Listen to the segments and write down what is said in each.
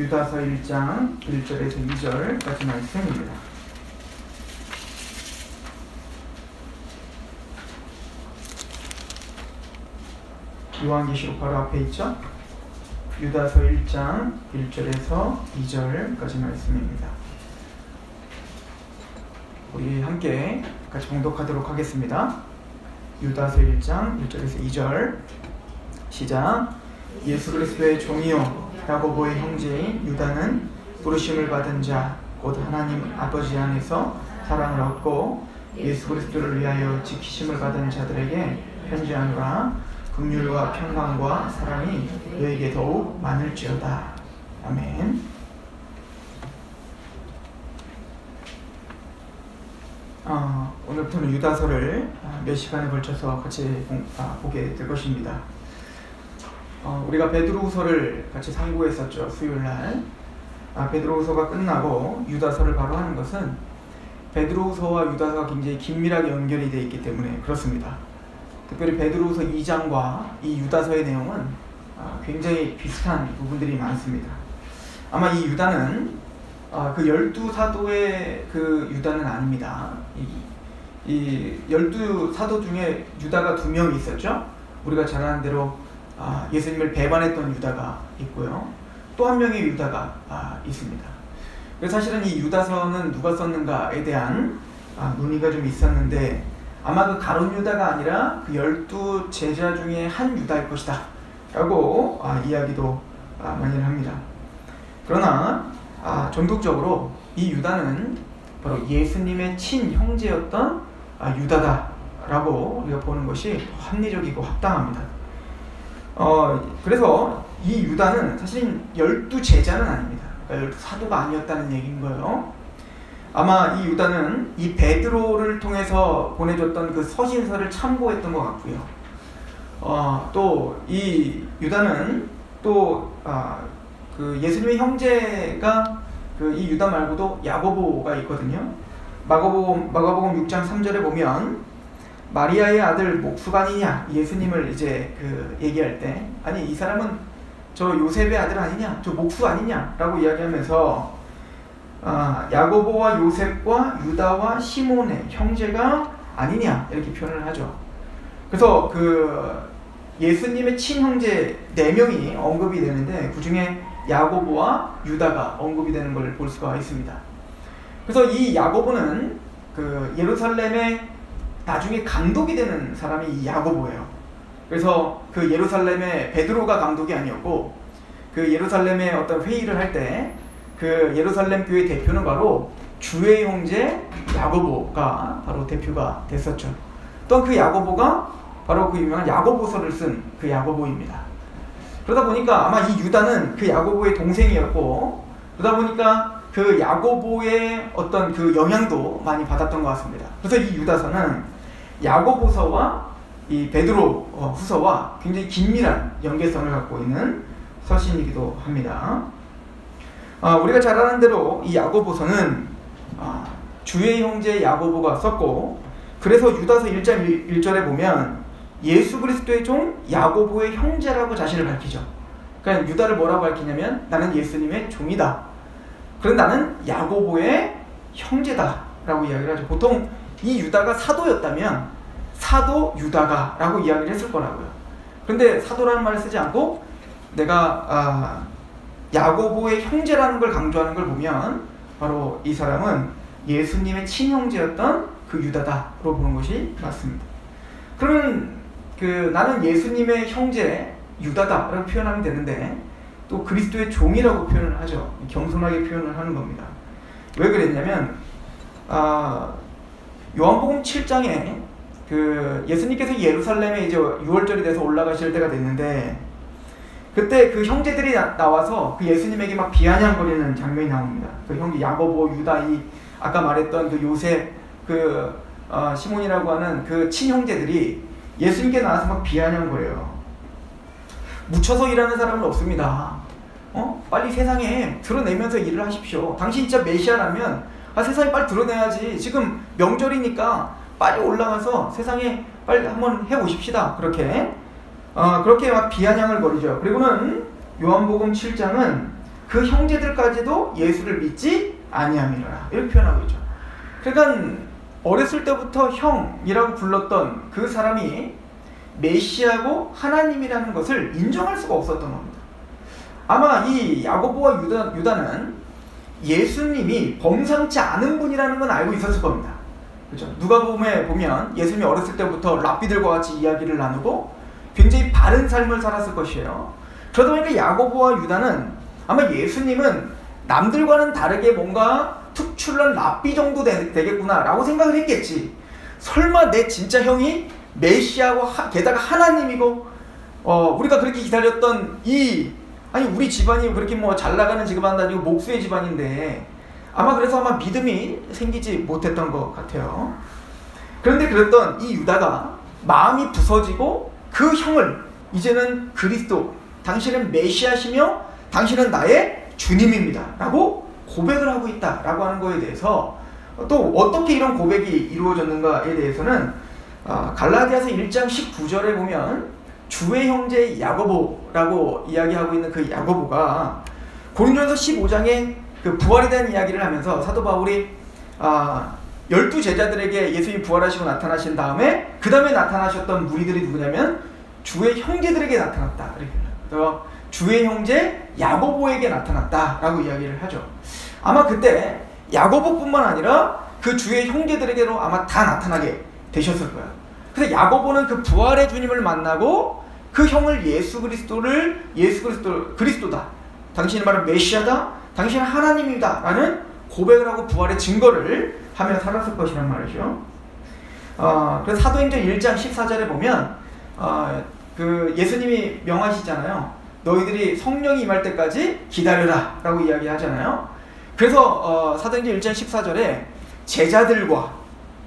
유다서 1장 1절에서 2절까지 말씀입니다. 요한계시록 바로 앞에 있죠? 유다서 1장 1절에서 2절까지 말씀입니다. 우리 함께 같이 봉독하도록 하겠습니다. 유다서 1장 1절에서 2절 시작. 예수 그리스도의 종이요 야고보의 형제인 유다는 부르심을 받은 자 곧 하나님 아버지 안에서 사랑을 얻고 예수 그리스도를 위하여 지키심을 받은 자들에게 편지하노라. 긍휼과 평강과 사랑이 너에게 더욱 많을지어다. 아멘. 오늘부터는 유다서를 몇 시간에 걸쳐서 같이 보게 될 것입니다. 우리가 베드로후서를 같이 상고했었죠. 수요일날. 베드로후서가 끝나고 유다서를 바로 하는 것은 베드로후서와 유다서가 굉장히 긴밀하게 연결이 되어 있기 때문에 그렇습니다. 특별히 베드로후서 2장과 이 유다서의 내용은 굉장히 비슷한 부분들이 많습니다. 아마 이 유다는 그 12사도의 그 유다는 아닙니다. 이 12사도 중에 유다가 2명이 있었죠. 우리가 잘 아는 대로 예수님을 배반했던 유다가 있고요. 또 한 명의 유다가 있습니다. 그래서 사실은 이 유다서는 누가 썼는가에 대한 논의가 좀 있었는데 아마 그 가룟 유다가 아니라 그 12 제자 중에 한 유다일 것이다 라고 이야기도 많이 합니다. 그러나 전국적으로 이 유다는 바로 예수님의 친형제였던 유다다 라고 우리가 보는 것이 합리적이고 합당합니다. 그래서 이 유다는 사실 12 제자는 아닙니다. 그러니까 12 사도가 아니었다는 얘기인 거예요. 아마 이 유다는 이 베드로를 통해서 보내줬던 그 서신서를 참고했던 것 같고요. 또 이 유다는 또 그 예수님의 형제가 그 이 유다 말고도 야고보가 있거든요. 마가복음 6장 3절에 보면 마리아의 아들 목수가 아니냐 예수님을 이제 그 얘기할 때 아니 이 사람은 저 요셉의 아들 아니냐 저 목수 아니냐라고 이야기하면서 야고보와 요셉과 유다와 시몬의 형제가 아니냐 이렇게 표현을 하죠. 그래서 그 예수님의 친형제 4명이 언급이 되는데 그 중에 야고보와 유다가 언급이 되는 걸 볼 수가 있습니다. 그래서 이 야고보는 그 예루살렘의 나중에 감독이 되는 사람이 이 야고보예요. 그래서 그 예루살렘의 베드로가 감독이 아니었고 그 예루살렘의 어떤 회의를 할 때 그 예루살렘 교회 대표는 바로 주의 형제 야고보가 바로 대표가 됐었죠. 또한 그 야고보가 바로 그 유명한 야고보서를 쓴 그 야고보입니다. 그러다 보니까 아마 이 유다는 그 야고보의 동생이었고 그러다 보니까 그 야고보의 어떤 그 영향도 많이 받았던 것 같습니다. 그래서 이 유다서는 야고보서와 이 베드로 후서와 굉장히 긴밀한 연계성을 갖고 있는 서신이기도 합니다. 우리가 잘 아는 대로 이 야고보서는 주의 형제 야고보가 썼고 그래서 유다서 1장 1절에 보면 예수 그리스도의 종 야고보의 형제라고 자신을 밝히죠. 그러니까 유다를 뭐라고 밝히냐면 나는 예수님의 종이다. 그런데 나는 야고보의 형제다 라고 이야기를 하죠. 보통 이 유다가 사도였다면 사도 유다가 라고 이야기를 했을 거라고요. 그런데 사도라는 말을 쓰지 않고 내가 야고보의 형제라는 걸 강조하는 걸 보면 바로 이 사람은 예수님의 친형제였던 그 유다다로 보는 것이 맞습니다. 그러면 그 나는 예수님의 형제 유다다라고 표현하면 되는데 또 그리스도의 종이라고 표현을 하죠. 겸손하게 표현을 하는 겁니다. 왜 그랬냐면 요한복음 7장에 그 예수님께서 예루살렘에 이제 6월절이 돼서 올라가실 때가 됐는데 그때 그 형제들이 나와서 그 예수님에게 막 비아냥거리는 장면이 나옵니다. 그 형제 야고보, 유다, 이 아까 말했던 그 요셉, 그 시몬이라고 하는 그 친형제들이 예수님께 나와서 막 비아냥거려요. 묻혀서 일하는 사람은 없습니다. 빨리 세상에 드러내면서 일을 하십시오. 당신 진짜 메시아라면 세상에 빨리 드러내야지. 지금 명절이니까 빨리 올라가서 세상에 빨리 한번 해보십시다. 그렇게 막 비아냥을 거리죠. 그리고는 요한복음 7장은 그 형제들까지도 예수를 믿지 아니함이라 이렇게 표현하고 있죠. 그러니까 어렸을 때부터 형이라고 불렀던 그 사람이 메시아고 하나님이라는 것을 인정할 수가 없었던 겁니다. 아마 이 야고보와 유다는 예수님이 범상치 않은 분이라는 건 알고 있었을 겁니다. 그렇죠? 누가복음에 보면 예수님이 어렸을 때부터 랍비들과 같이 이야기를 나누고 굉장히 바른 삶을 살았을 것이에요. 그러다 보니까 야고보와 유다는 아마 예수님은 남들과는 다르게 뭔가 특출난 랍비 정도 되겠구나라고 생각을 했겠지. 설마 내 진짜 형이 메시아고 게다가 하나님이고 우리가 그렇게 기다렸던 아니 우리 집안이 그렇게 뭐 잘 나가는 집안 아니고 목수의 집안인데 아마 믿음이 생기지 못했던 것 같아요. 그런데 그랬던 이 유다가 마음이 부서지고 그 형을 이제는 그리스도, 당신은 메시아시며 당신은 나의 주님입니다 라고 고백을 하고 있다라고 하는 거에 대해서 또 어떻게 이런 고백이 이루어졌는가에 대해서는 갈라디아서 1장 19절에 보면 주의 형제 야고보라고 이야기하고 있는 그 야고보가 고린도전서 15장에 그 부활에 대한 이야기를 하면서 사도 바울이 12제자들에게 예수님이 부활하시고 나타나신 다음에 그 다음에 나타나셨던 무리들이 누구냐면 주의 형제들에게 나타났다. 그래서 주의 형제 야고보에게 나타났다라고 이야기를 하죠. 아마 그때 야고보뿐만 아니라 그 주의 형제들에게로 아마 다 나타나게 되셨을 거예요. 그래서 야고보는 그 부활의 주님을 만나고 그 형을 그리스도다. 당신이 말하는 메시아다. 당신은 하나님이다. 라는 고백을 하고 부활의 증거를 하며 살았을 것이란 말이죠. 그래서 사도행전 1장 14절에 보면 그 예수님이 명하시잖아요. 너희들이 성령이 임할 때까지 기다려라 라고 이야기하잖아요. 그래서 사도행전 1장 14절에 제자들과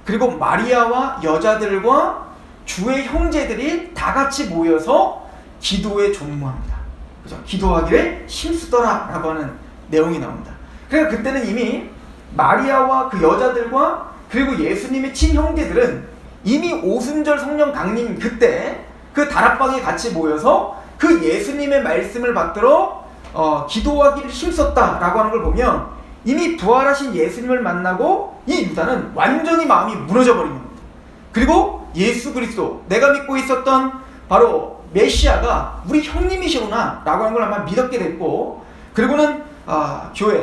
그리고 마리아와 여자들과 주의 형제들이 다 같이 모여서 기도에 조무합니다. 그죠? 기도하기를 힘쓰더라 라고 하는 내용이 나옵니다. 그러니까 그때는 이미 마리아와 그 여자들과 그리고 예수님의 친형제들은 이미 오순절 성령 강림 그때 그 다락방에 같이 모여서 그 예수님의 말씀을 받들어 기도하기를 힘썼다라고 하는 걸 보면 이미 부활하신 예수님을 만나고 이 유다는 완전히 마음이 무너져 버린 겁니다. 그리고 예수 그리스도, 내가 믿고 있었던 바로 메시아가 우리 형님이시구나 라고 하는 걸 아마 믿었게 됐고, 그리고는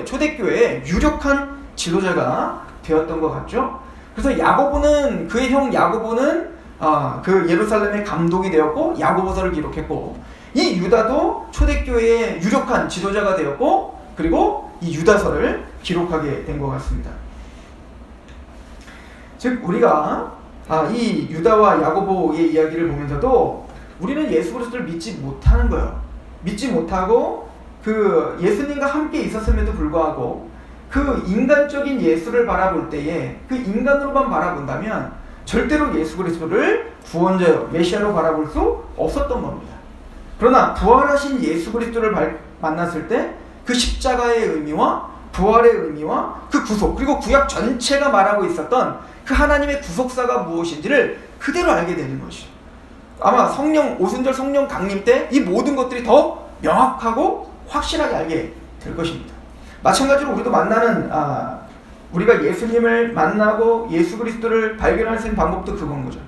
초대교회의 유력한 지도자가 되었던 것 같죠. 그래서 야고보는, 그의 형 야고보는 그 예루살렘의 감독이 되었고 야고보서를 기록했고, 이 유다도 초대교회의 유력한 지도자가 되었고, 그리고 이 유다서를 기록하게 된 것 같습니다. 즉 우리가 이 유다와 야고보의 이야기를 보면서도 우리는 예수 그리스도를 믿지 못하는 거예요. 믿지 못하고 그 예수님과 함께 있었음에도 불구하고 그 인간적인 예수를 바라볼 때에 그 인간으로만 바라본다면 절대로 예수 그리스도를 구원자요, 메시아로 바라볼 수 없었던 겁니다. 그러나 부활하신 예수 그리스도를 만났을 때 그 십자가의 의미와 부활의 의미와 그 구속, 그리고 구약 전체가 말하고 있었던 그 하나님의 구속사가 무엇인지를 그대로 알게 되는 것이죠. 아마 오순절 성령 강림 때 이 모든 것들이 더 명확하고 확실하게 알게 될 것입니다. 마찬가지로 우리도 우리가 예수님을 만나고 예수 그리스도를 발견할 수 있는 방법도 그건 거죠.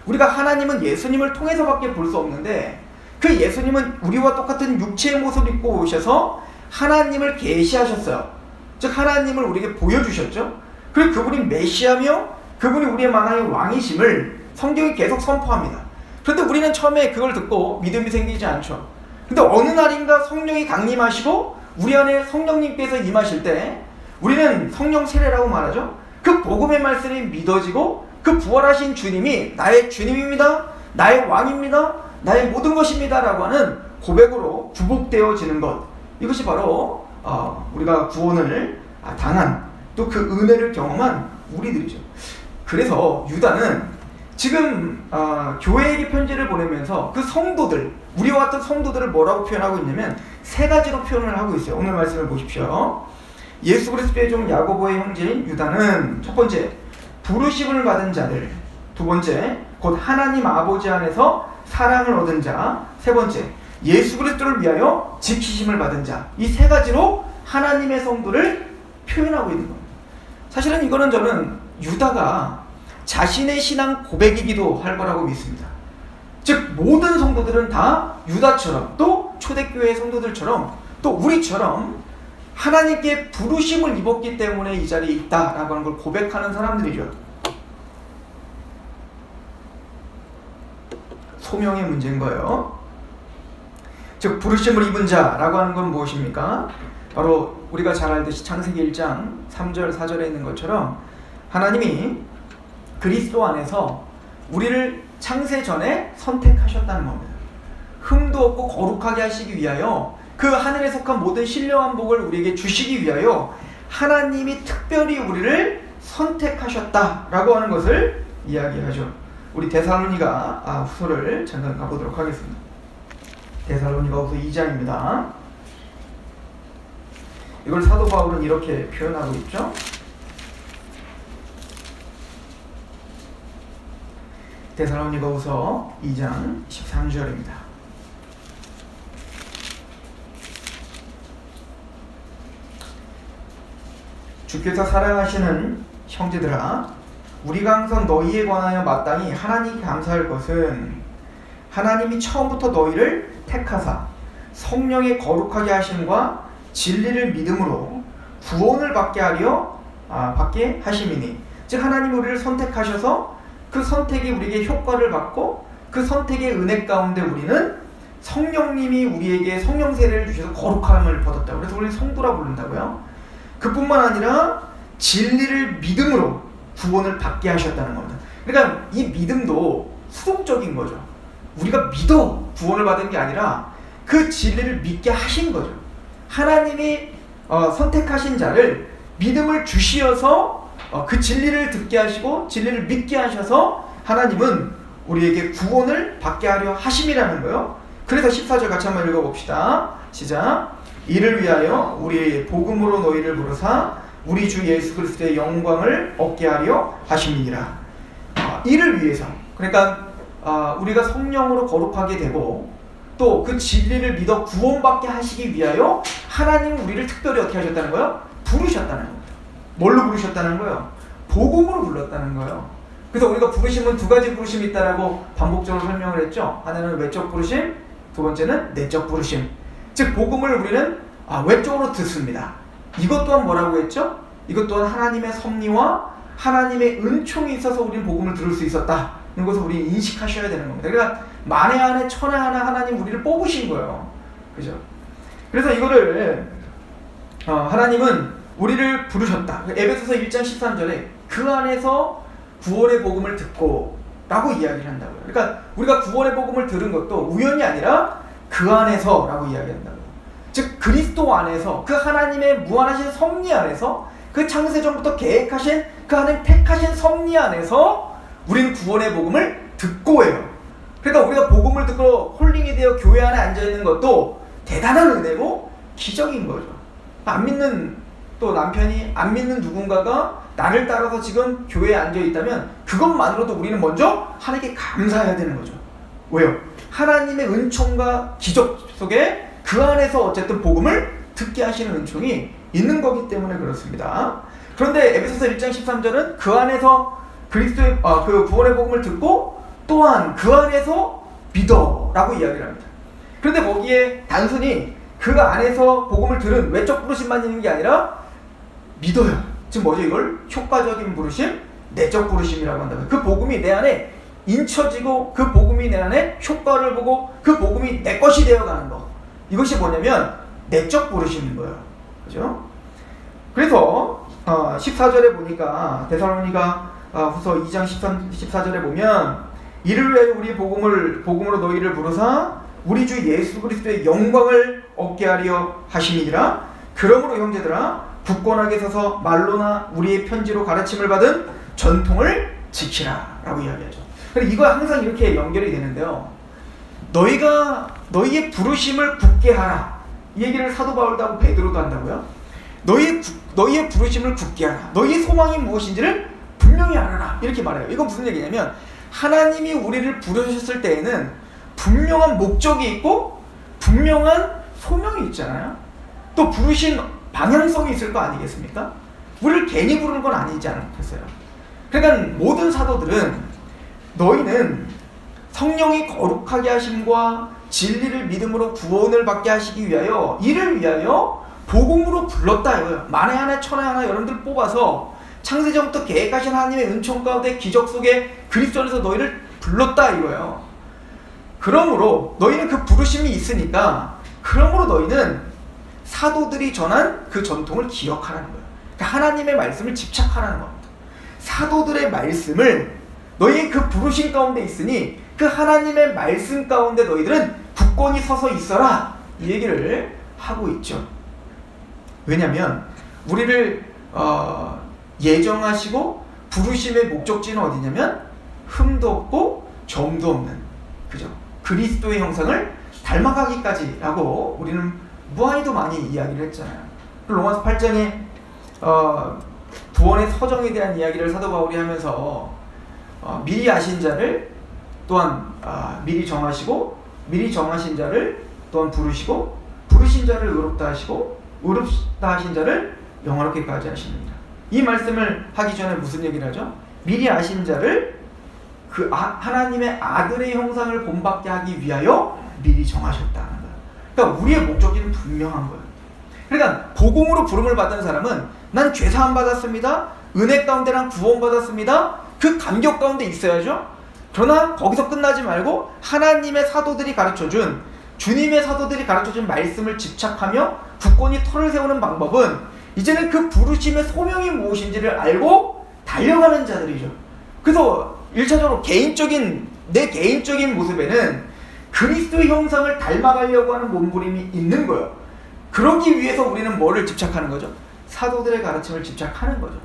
우리가 하나님은 예수님을 통해서밖에 볼 수 없는데 그 예수님은 우리와 똑같은 육체의 모습을 입고 오셔서 하나님을 계시하셨어요. 즉 하나님을 우리에게 보여주셨죠. 그리고 그분이 메시아며 그분이 우리의 만왕의 왕이심을 성경이 계속 선포합니다. 그런데 우리는 처음에 그걸 듣고 믿음이 생기지 않죠. 근데 어느 날인가 성령이 강림하시고 우리 안에 성령님께서 임하실 때 우리는 성령 세례라고 말하죠. 그 복음의 말씀이 믿어지고 그 부활하신 주님이 나의 주님입니다, 나의 왕입니다, 나의 모든 것입니다 라고 하는 고백으로 구복되어지는 것, 이것이 바로 우리가 구원을 당한 또 그 은혜를 경험한 우리들이죠. 그래서 유다는 지금 교회에게 편지를 보내면서 그 성도들, 우리와 같은 성도들을 뭐라고 표현하고 있냐면 세 가지로 표현을 하고 있어요. 오늘 말씀을 보십시오. 예수 그리스도의 종 야고보의 형제인 유다는 첫 번째, 부르심을 받은 자들, 두 번째, 곧 하나님 아버지 안에서 사랑을 얻은 자, 세 번째, 예수 그리스도를 위하여 지키심을 받은 자, 이 세 가지로 하나님의 성도를 표현하고 있는 겁니다. 사실은 이거는 저는 유다가 자신의 신앙 고백이기도 할 거라고 믿습니다. 즉 모든 성도들은 다 유다처럼 또 초대교회 성도들처럼 또 우리처럼 하나님께 부르심을 입었기 때문에 이 자리에 있다라고 하는 걸 고백하는 사람들이죠. 소명의 문제인 거예요. 즉 부르심을 입은 자라고 하는 건 무엇입니까? 바로 우리가 잘 알듯이 창세기 1장 3절 4절에 있는 것처럼 하나님이 그리스도 안에서 우리를 창세 전에 선택하셨다는 겁니다. 흠도 없고 거룩하게 하시기 위하여 그 하늘에 속한 모든 신령한 복을 우리에게 주시기 위하여 하나님이 특별히 우리를 선택하셨다라고 하는 것을 이야기하죠. 우리 데살로니가 후서를 잠깐 가보도록 하겠습니다. 데살로니가 후서 2장입니다. 이걸 사도 바울은 이렇게 표현하고 있죠. 데살로니가 후서 2장 13절입니다. 주께서 사랑하시는 형제들아, 우리가 항상 너희에 관하여 마땅히 하나님께 감사할 것은 하나님이 처음부터 너희를 택하사 성령의 거룩하게 하심과 진리를 믿음으로 구원을 받게 하심이니, 즉 하나님이 우리를 선택하셔서 그 선택이 우리에게 효과를 받고 그 선택의 은혜 가운데 우리는 성령님이 우리에게 성령 세례를 주셔서 거룩함을 받았다고. 그래서 우리는 성도라 부른다고요. 그뿐만 아니라 진리를 믿음으로 구원을 받게 하셨다는 겁니다. 그러니까 이 믿음도 수동적인 거죠. 우리가 믿어 구원을 받은 게 아니라 그 진리를 믿게 하신 거죠. 하나님이 선택하신 자를 믿음을 주시어서 그 진리를 듣게 하시고 진리를 믿게 하셔서 하나님은 우리에게 구원을 받게 하려 하심이라는 거예요. 그래서 14절 같이 한번 읽어봅시다. 시작. 이를 위하여 우리 복음으로 너희를 부르사 우리 주 예수 그리스도의 영광을 얻게 하려 하심이니라. 이를 위해서, 그러니까 우리가 성령으로 거룩하게 되고 또 그 진리를 믿어 구원받게 하시기 위하여 하나님은 우리를 특별히 어떻게 하셨다는 거예요? 부르셨다는 겁니다. 뭘로 부르셨다는 거예요? 복음으로 불렀다는 거예요. 그래서 우리가 부르심은 두 가지 부르심이 있다라고 반복적으로 설명을 했죠. 하나는 외적 부르심, 두 번째는 내적 부르심. 즉 복음을 우리는 외적으로 듣습니다. 이것 또한 뭐라고 했죠? 이것 또한 하나님의 섭리와 하나님의 은총이 있어서 우리는 복음을 들을 수 있었다. 이것을 우리 인식하셔야 되는 겁니다. 그러니까 만에 하나 천에 하나 하나님 우리를 뽑으신 거예요. 그죠? 그래서 이거를 하나님은 우리를 부르셨다. 에베소서 1장 13절에 그 안에서 구원의 복음을 듣고 라고 이야기를 한다고요. 그러니까 우리가 구원의 복음을 들은 것도 우연이 아니라 그 안에서 라고 이야기한다고요. 즉 그리스도 안에서 그 하나님의 무한하신 섭리 안에서 그 창세전부터 계획하신 그 하나님 택하신 섭리 안에서 우리는 구원의 복음을 듣고 해요. 그러니까 우리가 복음을 듣고 홀링이 되어 교회 안에 앉아있는 것도 대단한 은혜고 기적인 거죠. 안 믿는 또 남편이 안 믿는 누군가가 나를 따라서 지금 교회에 앉아있다면 그것만으로도 우리는 먼저 하나님께 감사해야 되는 거죠. 왜요? 하나님의 은총과 기적 속에 그 안에서 어쨌든 복음을 듣게 하시는 은총이 있는 거기 때문에 그렇습니다. 그런데 에베소서 1장 13절은 그 안에서 그리스도의 그 구원의 복음을 듣고 또한 그 안에서 믿어 라고 이야기를 합니다. 그런데 거기에 단순히 그 안에서 복음을 들은 외적 부르심만 있는 게 아니라 믿어요. 지금 뭐죠? 이걸 효과적인 부르심, 내적 부르심이라고 한다고요. 그 복음이 내 안에 인쳐지고 그 복음이 내 안에 효과를 보고 그 복음이 내 것이 되어가는 거. 이것이 뭐냐면 내적 부르심인 거예요. 그죠? 그래서 14절에 보니까 데살로니가 후서 2장 14절에 보면 이를 위하여 우리 복음으로 너희를 부르사 우리 주 예수 그리스도의 영광을 얻게 하려 하심이니라. 그러므로 형제들아 굳건하게 서서 말로나 우리의 편지로 가르침을 받은 전통을 지키라 라고 이야기하죠. 그래서 이거 항상 이렇게 연결이 되는데요. 너희의 부르심을 굳게 하라. 이 얘기를 사도 바울도 하고 베드로도 한다고요. 너희의 부르심을 굳게 하라. 너희의 소망이 무엇인지를 분명히 알아라. 이렇게 말해요. 이건 무슨 얘기냐면 하나님이 우리를 부르셨을 때에는 분명한 목적이 있고 분명한 소명이 있잖아요. 또 부르신 방향성이 있을 거 아니겠습니까? 우리를 괜히 부르는 건 아니지 않겠어요? 그러니까 모든 사도들은 너희는 성령이 거룩하게 하심과 진리를 믿음으로 구원을 받게 하시기 위하여 이를 위하여 복음으로 불렀다 이거예요. 만에 하나 천에 하나 여러분들 뽑아서 창세전부터 계획하신 하나님의 은총 가운데 기적 속에 그리스도 안에서 너희를 불렀다 이거예요. 그러므로 너희는 그 부르심이 있으니까 그러므로 너희는 사도들이 전한 그 전통을 기억하라는 거예요. 그러니까 하나님의 말씀을 집착하라는 겁니다. 사도들의 말씀을 너희의 그 부르심 가운데 있으니 그 하나님의 말씀 가운데 너희들은 굳건히 서서 있어라 이 얘기를 하고 있죠. 왜냐하면 우리를 예정하시고 부르심의 목적지는 어디냐면 흠도 없고 점도 없는 그죠? 그리스도의 형상을 닮아가기까지라고 우리는 무한히도 많이 이야기를 했잖아요. 로마서 8장에 구원의 서정에 대한 이야기를 사도 바울이 하면서 미리 아신 자를 또한 미리 정하시고 미리 정하신 자를 또한 부르시고 부르신 자를 의롭다 하시고 의롭다 하신 자를 영화롭게까지 하십니다. 이 말씀을 하기 전에 무슨 얘기를 하죠? 미리 아신 자를 그 하나님의 아들의 형상을 본받게 하기 위하여 미리 정하셨다는 거예요. 그러니까 우리의 목적지는 분명한 거예요. 그러니까 복음으로 부름을 받은 사람은 난 죄사함 받았습니다. 은혜 가운데 난 구원 받았습니다. 그 감격 가운데 있어야죠. 그러나 거기서 끝나지 말고 하나님의 사도들이 가르쳐준 주님의 사도들이 가르쳐준 말씀을 집착하며 굳건히 터를 세우는 방법은 이제는 그 부르심의 소명이 무엇인지를 알고 달려가는 자들이죠. 그래서 1차적으로 내 개인적인 모습에는 그리스도의 형상을 닮아가려고 하는 몸부림이 있는 거예요. 그러기 위해서 우리는 뭐를 집착하는 거죠? 사도들의 가르침을 집착하는 거죠.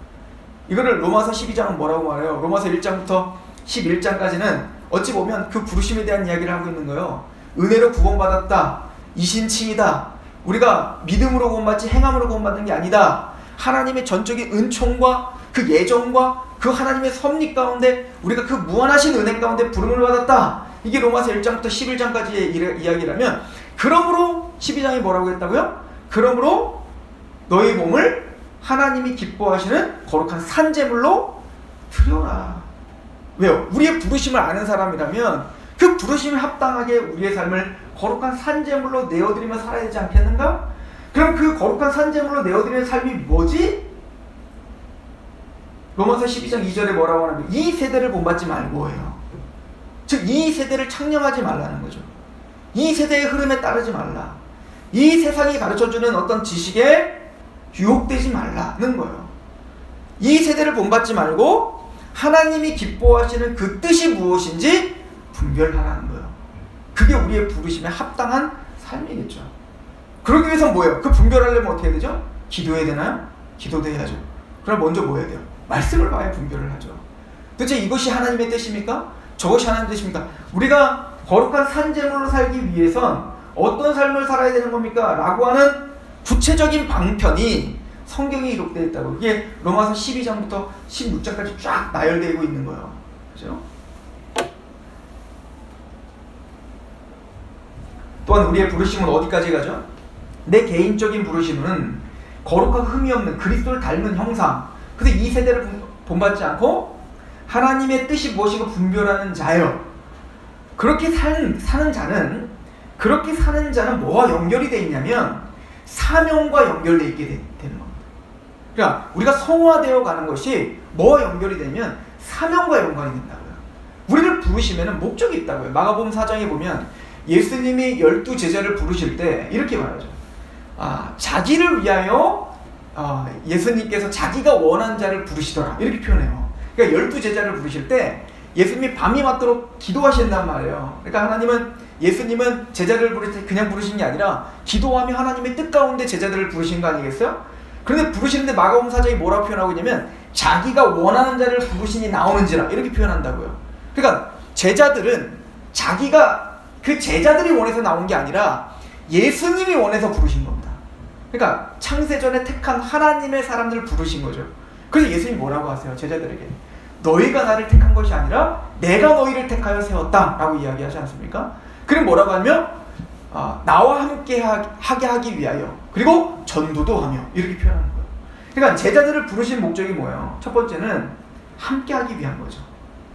이거를 로마서 12장은 뭐라고 말해요? 로마서 1장부터 11장까지는 어찌 보면 그 부르심에 대한 이야기를 하고 있는 거예요. 은혜로 구원받았다. 이신칭이다. 우리가 믿음으로 구원받지 행함으로 구원받는 게 아니다. 하나님의 전적인 은총과 그 예정과 그 하나님의 섭리 가운데 우리가 그 무한하신 은혜 가운데 부름을 받았다. 이게 로마서 1장부터 11장까지의 이야기라면 그러므로 12장이 뭐라고 했다고요? 그러므로 너희 몸을 하나님이 기뻐하시는 거룩한 산제물로 드려라. 왜요? 우리의 부르심을 아는 사람이라면 그 부르심에 합당하게 우리의 삶을 거룩한 산제물로 내어드리며 살아야 되지 않겠는가? 그럼 그 거룩한 산제물로 내어드리는 삶이 뭐지? 로마서 12장 2절에 뭐라고 하냐면 이 세대를 본받지 말고 해요. 즉 이 세대를 창념하지 말라는 거죠. 이 세대의 흐름에 따르지 말라. 이 세상이 가르쳐주는 어떤 지식에 유혹되지 말라는 거예요. 이 세대를 본받지 말고 하나님이 기뻐하시는 그 뜻이 무엇인지 분별하라는 거예요. 그게 우리의 부르심에 합당한 삶이겠죠. 그러기 위해서는 뭐예요? 그 분별하려면 어떻게 해야 되죠? 기도해야 되나요? 기도도 해야죠. 그럼 먼저 뭐 해야 돼요? 말씀을 봐야 분별을 하죠. 도대체 이것이 하나님의 뜻입니까? 저것이 하나님의 뜻입니까? 우리가 거룩한 산제물로 살기 위해선 어떤 삶을 살아야 되는 겁니까? 라고 하는 구체적인 방편이 성경에 기록되어 있다고. 그게 로마서 12장부터 16장까지 쫙 나열되고 있는 거예요. 그죠? 또한 우리의 부르심은 어디까지 가죠? 내 개인적인 부르심은 거룩하고 흠이 없는 그리스도를 닮은 형상. 그래서 이 세대를 본받지 않고 하나님의 뜻이 무엇이고 분별하는 자예요. 그렇게 사는 자는 뭐와 연결이 되어 있냐면 사명과 연결되어 있게 되는 겁니다. 그러니까 우리가 성화되어 가는 것이 뭐와 연결이 되면 사명과 연관이 된다고요. 우리를 부르시면 목적이 있다고요. 마가복음 4장에 보면 예수님이 12제자를 부르실 때 이렇게 말하죠. 자기를 위하여 예수님께서 자기가 원한 자를 부르시더라. 이렇게 표현해요. 그러니까 12제자를 부르실 때 예수님이 밤이 맞도록 기도하신단 말이에요. 그러니까 예수님은 제자들을 부르실 때 그냥 부르신 게 아니라 기도하며 하나님의 뜻 가운데 제자들을 부르신 거 아니겠어요? 그런데 부르시는데 마가복음 4장이 뭐라고 표현하고 있냐면 자기가 원하는 자를 부르시니 나오는지라 이렇게 표현한다고요. 그러니까 제자들은 그 제자들이 원해서 나온 게 아니라 예수님이 원해서 부르신 겁니다. 그러니까 창세전에 택한 하나님의 사람들을 부르신 거죠. 그래서 예수님이 뭐라고 하세요? 제자들에게 너희가 나를 택한 것이 아니라 내가 너희를 택하여 세웠다 라고 이야기하지 않습니까? 그럼 뭐라고 하면 나와 함께 하게 하기 위하여 그리고 전도도 하며 이렇게 표현하는 거예요. 그러니까 제자들을 부르신 목적이 뭐예요? 첫 번째는 함께하기 위한 거죠.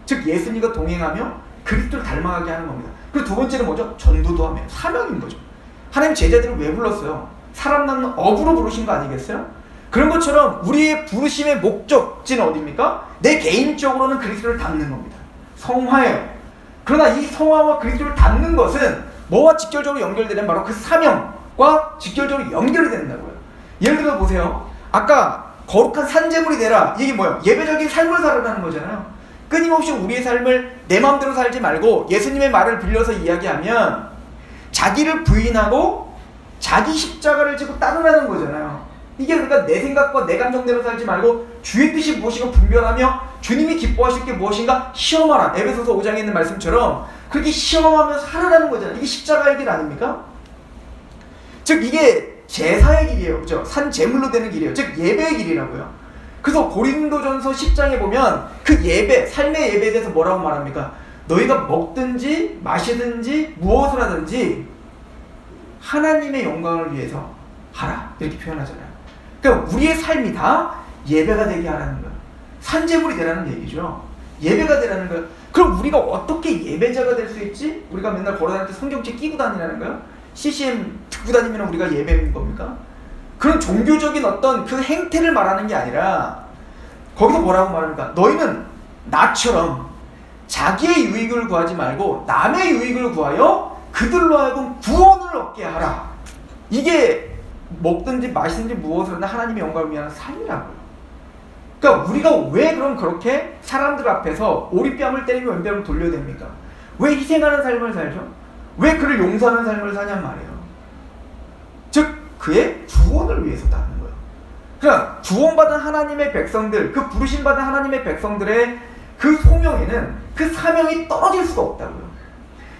즉 예수님과 동행하며 그리스도를 닮아가게 하는 겁니다. 그리고 두 번째는 뭐죠? 전도도 하며 사명인 거죠. 하나님 제자들을 왜 불렀어요? 사람 낳는 업으로 부르신 거 아니겠어요? 그런 것처럼 우리의 부르심의 목적지는 어디입니까? 내 개인적으로는 그리스도를 닮는 겁니다. 성화예요. 그러나 이 성화와 그리스도를 닮는 것은 뭐와 직결적으로 연결되는 바로 그 사명과 직결적으로 연결이 된다고요. 예를 들어 보세요. 아까 거룩한 산제물이 되라. 이게 뭐예요? 예배적인 삶을 살아가는 거잖아요. 끊임없이 우리의 삶을 내 마음대로 살지 말고 예수님의 말을 빌려서 이야기하면 자기를 부인하고 자기 십자가를 지고 따르라는 거잖아요. 이게 그러니까 내 생각과 내 감정대로 살지 말고 주의 뜻이 무엇인가 분별하며 주님이 기뻐하실 게 무엇인가 시험하라. 에베소서 5장에 있는 말씀처럼 그렇게 시험하면서 살아라는 거잖아요. 이게 십자가의 길 아닙니까? 즉 이게 제사의 길이에요. 그죠? 산 제물로 되는 길이에요. 즉 예배의 길이라고요. 그래서 고린도전서 10장에 보면 그 예배, 삶의 예배에 대해서 뭐라고 말합니까? 너희가 먹든지 마시든지 무엇을 하든지 하나님의 영광을 위해서 하라. 이렇게 표현하잖아요. 그러니까 우리의 삶이 다 예배가 되게 하라는 거예요. 산제물이 되라는 얘기죠. 예배가 되라는 거예요. 그럼 우리가 어떻게 예배자가 될 수 있지? 우리가 맨날 걸어다닐 때 성경책 끼고 다니라는 거예요? CCM 듣고 다니면 우리가 예배인 겁니까? 그런 종교적인 어떤 그 행태를 말하는 게 아니라 거기서 뭐라고 말합니까? 너희는 나처럼 자기의 유익을 구하지 말고 남의 유익을 구하여 그들로 하여금 구원을 얻게 하라. 이게 먹든지 마시든지 무엇을 하든 하나님의 영광을 위한 삶이라고요. 그러니까 우리가 왜 그럼 그렇게 사람들 앞에서 오리뺨을 때리며 왼뺨을 돌려야 됩니까? 왜 희생하는 삶을 살죠? 왜 그를 용서하는 삶을 사냔 말이에요. 즉 그의 구원을 위해서다는 거예요. 그러니까 구원받은 하나님의 백성들, 그 부르심받은 하나님의 백성들의 그 소명에는 그 사명이 떨어질 수가 없다고요.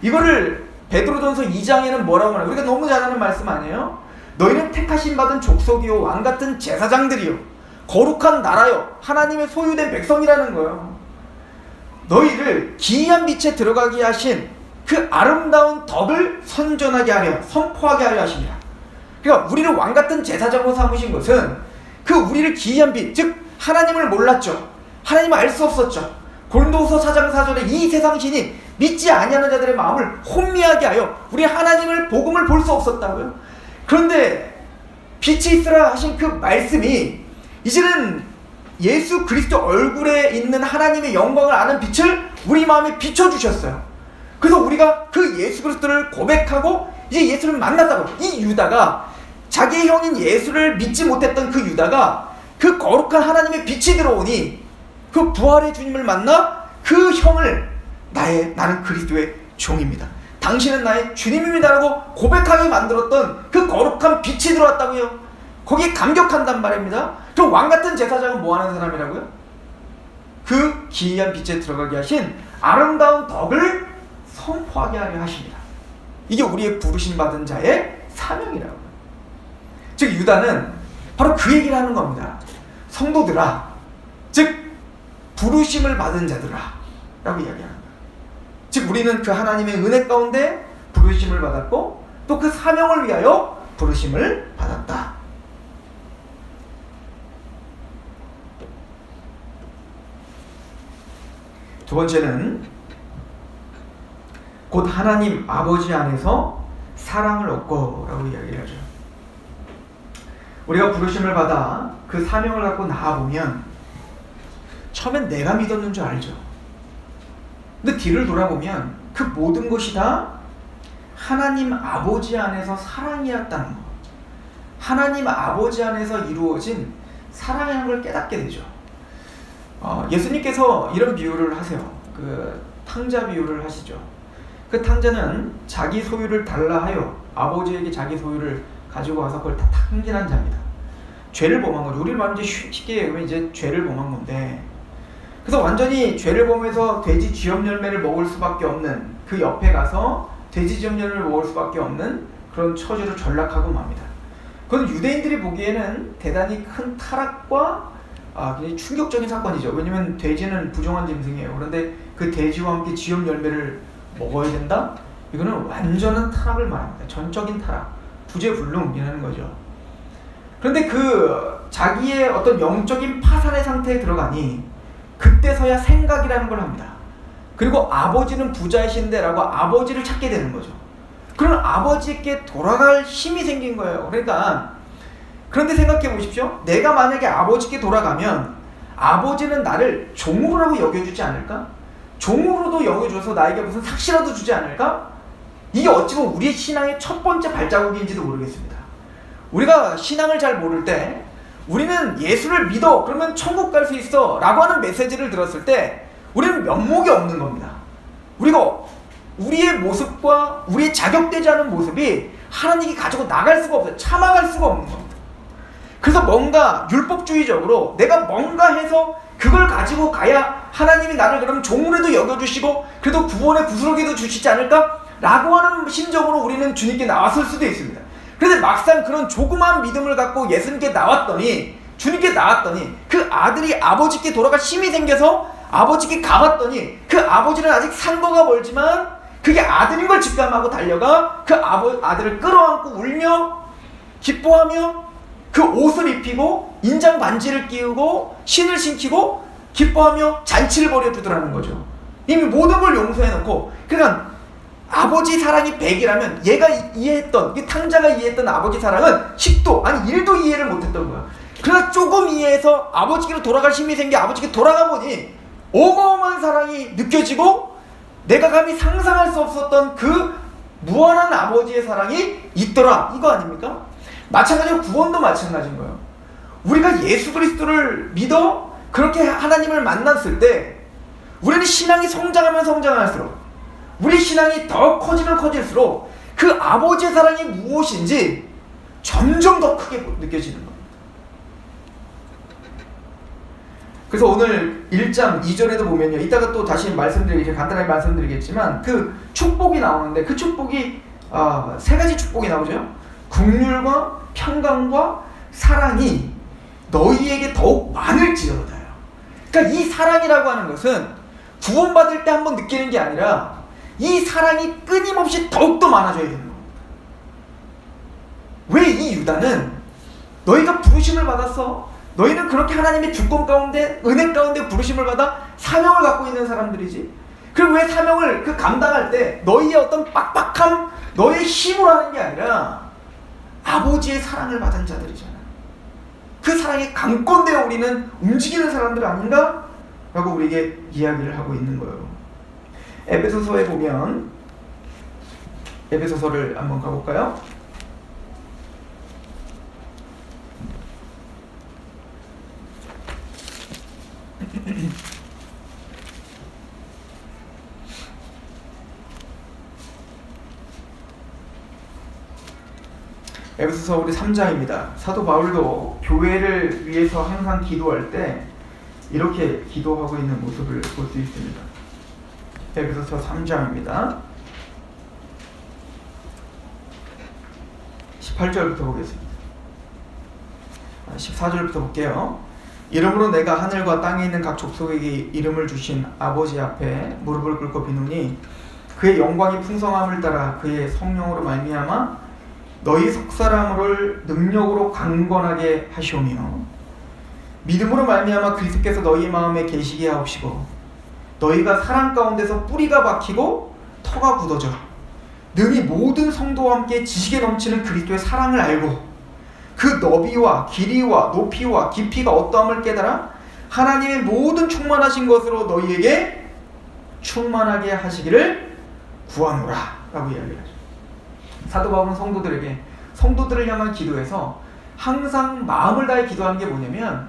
이거를 베드로전서 2장에는 뭐라고 말해요? 우리가 너무 잘 아는 말씀 아니에요? 너희는 택하심 받은 족속이요 왕같은 제사장들이요 거룩한 나라요 하나님의 소유된 백성이라는 거예요. 너희를 기이한 빛에 들어가게 하신 그 아름다운 덕을 선전하게 하려 선포하게 하려 하십니다. 그러니까 우리를 왕같은 제사장으로 삼으신 것은 그 우리를 기이한 빛, 즉 하나님을 몰랐죠. 하나님을 알 수 없었죠. 고린도후서 4장 4절에 이 세상 신이 믿지 아니하는 자들의 마음을 혼미하게 하여 우리 하나님을 복음을 볼 수 없었다고요. 그런데 빛이 있으라 하신 그 말씀이 이제는 예수 그리스도 얼굴에 있는 하나님의 영광을 아는 빛을 우리 마음에 비춰주셨어요. 그래서 우리가 그 예수 그리스도를 고백하고 이제 예수를 만났다고. 이 유다가 자기의 형인 예수를 믿지 못했던 그 유다가 그 거룩한 하나님의 빛이 들어오니 그 부활의 주님을 만나 그 형을 나는 그리스도의 종입니다. 당신은 나의 주님입니다라고 고백하게 만들었던 그 거룩한 빛이 들어왔다고요. 거기에 감격한단 말입니다. 그 왕같은 제사장은 뭐하는 사람이라고요? 그 기이한 빛에 들어가게 하신 아름다운 덕을 선포하게 하려 하십니다. 이게 우리의 부르심 받은 자의 사명이라고요. 즉 유다는 바로 그 얘기를 하는 겁니다. 성도들아, 즉 부르심을 받은 자들아 라고 이야기하는 거예요. 즉 우리는 그 하나님의 은혜 가운데 부르심을 받았고 또 그 사명을 위하여 부르심을 받았다. 두 번째는 곧 하나님 아버지 안에서 사랑을 얻고 라고 이야기를 하죠. 우리가 부르심을 받아 그 사명을 갖고 나아보면 처음엔 내가 믿었는 줄 알죠. 근데 뒤를 돌아보면 그 모든 것이 다 하나님 아버지 안에서 사랑이었다는 것. 하나님 아버지 안에서 이루어진 사랑이라는 걸 깨닫게 되죠. 예수님께서 이런 비유를 하세요. 그 탕자 비유를 하시죠. 그 탕자는 자기 소유를 달라 하여 아버지에게 자기 소유를 가지고 와서 그걸 다 탕진한 자입니다. 죄를 범한 거죠. 우리를 말하면 쉽게 얘기하면 이제 죄를 범한 건데, 그래서 완전히 죄를 범해서 돼지 쥐염 열매를 먹을 수밖에 없는, 그 옆에 가서 돼지 쥐염 열매를 먹을 수밖에 없는 그런 처지로 전락하고 맙니다. 그건 유대인들이 보기에는 대단히 큰 타락과 굉장히 충격적인 사건이죠. 왜냐면 돼지는 부정한 짐승이에요. 그런데 그 돼지와 함께 쥐염 열매를 먹어야 된다? 이거는 완전한 타락을 말합니다. 전적인 타락, 부재불능이라는 거죠. 그런데 그 자기의 어떤 영적인 파산의 상태에 들어가니 그때서야 생각이라는 걸 합니다. 그리고 아버지는 부자이신데 라고 아버지를 찾게 되는 거죠. 그런 아버지께 돌아갈 힘이 생긴 거예요. 그러니까 그런데 생각해 보십시오. 내가 만약에 아버지께 돌아가면 아버지는 나를 종으로라고 여겨주지 않을까? 종으로도 여겨줘서 나에게 무슨 삭시라도 주지 않을까? 이게 어찌 보면 우리의 신앙의 첫 번째 발자국인지도 모르겠습니다. 우리가 신앙을 잘 모를 때 우리는 예수를 믿어 그러면 천국 갈 수 있어 라고 하는 메시지를 들었을 때 우리는 면목이 없는 겁니다. 우리가 우리의 모습과 우리의 자격되지 않은 모습이 하나님이 가지고 나갈 수가 없어요. 참아갈 수가 없는 겁니다. 그래서 뭔가 율법주의적으로 내가 뭔가 해서 그걸 가지고 가야 하나님이 나를 그럼 종으로도 여겨주시고 그래도 구원의 구슬기도 주시지 않을까? 라고 하는 심정으로 우리는 주님께 나왔을 수도 있습니다. 그런데 막상 그런 조그만 믿음을 갖고 예수님께 나왔더니 주님께 나왔더니 그 아들이 아버지께 돌아갈 힘이 생겨서 아버지께 가봤더니 그 아버지는 아직 상거가 멀지만 그게 아들인 걸 직감하고 달려가 그 아들을 끌어안고 울며 기뻐하며 그 옷을 입히고 인장 반지를 끼우고 신을 신기고 기뻐하며 잔치를 벌여주더라는 거죠. 이미 모든 걸 용서해놓고 그러니까 아버지 사랑이 100이라면 얘가 이해했던 이 탕자가 이해했던 아버지 사랑은 10도 아니 1도 이해를 못했던 거야. 그러나 조금 이해해서 아버지께로 돌아갈 힘이 생겨 아버지께 돌아가 보니 어마어마한 사랑이 느껴지고 내가 감히 상상할 수 없었던 그 무한한 아버지의 사랑이 있더라 이거 아닙니까? 마찬가지로 구원도 마찬가지인 거예요. 우리가 예수 그리스도를 믿어 그렇게 하나님을 만났을 때 우리는 신앙이 성장하면 성장할수록 우리 신앙이 더 커지면 커질수록 그 아버지의 사랑이 무엇인지 점점 더 크게 느껴지는 겁니다. 그래서 오늘 1장 2절에도 보면요. 이따가 또 다시 간단하게 말씀드리겠지만 그 축복이 나오는데 그 축복이 세 가지 축복이 나오죠. 긍휼과 평강과 사랑이 너희에게 더욱 많을지어다요. 그러니까 이 사랑이라고 하는 것은 구원받을 때 한번 느끼는 게 아니라 이 사랑이 끊임없이 더욱더 많아져야 되는 겁니다. 왜 이 유다는 너희가 부르심을 받았어. 너희는 그렇게 하나님의 주권 가운데 은혜 가운데 부르심을 받아 사명을 갖고 있는 사람들이지. 그럼 왜 사명을 감당할 때 너희의 어떤 빡빡함 너희의 힘으로 하는 게 아니라 아버지의 사랑을 받은 자들이잖아. 그 사랑에 강권되어 우리는 움직이는 사람들 아닌가? 라고 우리에게 이야기를 하고 있는 거예요. 에베소서에 보면 에베소서를 한번 가볼까요? 에베소서 우리 3장입니다. 사도 바울도 교회를 위해서 항상 기도할 때 이렇게 기도하고 있는 모습을 볼 수 있습니다. 에베소서 3장입니다. 18절부터 보겠습니다. 14절부터 볼게요. 이러므로 내가 하늘과 땅에 있는 각 족속에게 이름을 주신 아버지 앞에 무릎을 꿇고 비노니 그의 영광이 풍성함을 따라 그의 성령으로 말미암아 너희 속사람을 능력으로 강건하게 하시오며 믿음으로 말미암아 그리스도께서 너희 마음에 계시게 하옵시고 너희가 사랑 가운데서 뿌리가 박히고 터가 굳어져 능히 모든 성도와 함께 지식에 넘치는 그리스도의 사랑을 알고 그 너비와 길이와 높이와 깊이가 어떠함을 깨달아 하나님의 모든 충만하신 것으로 너희에게 충만하게 하시기를 구하노라 라고 이야기하죠. 사도 바울은 성도들을 향한 기도에서 항상 마음을 다해 기도하는 게 뭐냐면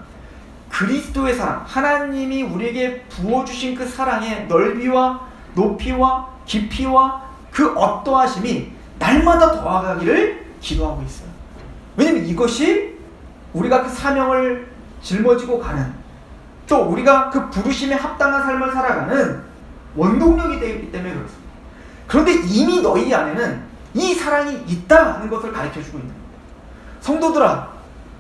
그리스도의 사랑, 하나님이 우리에게 부어주신 그 사랑의 넓이와 높이와 깊이와 그 어떠하심이 날마다 더하기를 기도하고 있어요. 왜냐면 이것이 우리가 그 사명을 짊어지고 가는 또 우리가 그 부르심에 합당한 삶을 살아가는 원동력이 되기 때문에 그렇습니다. 그런데 이미 너희 안에는 이 사랑이 있다는 것을 가르쳐주고 있는 겁니다. 성도들아,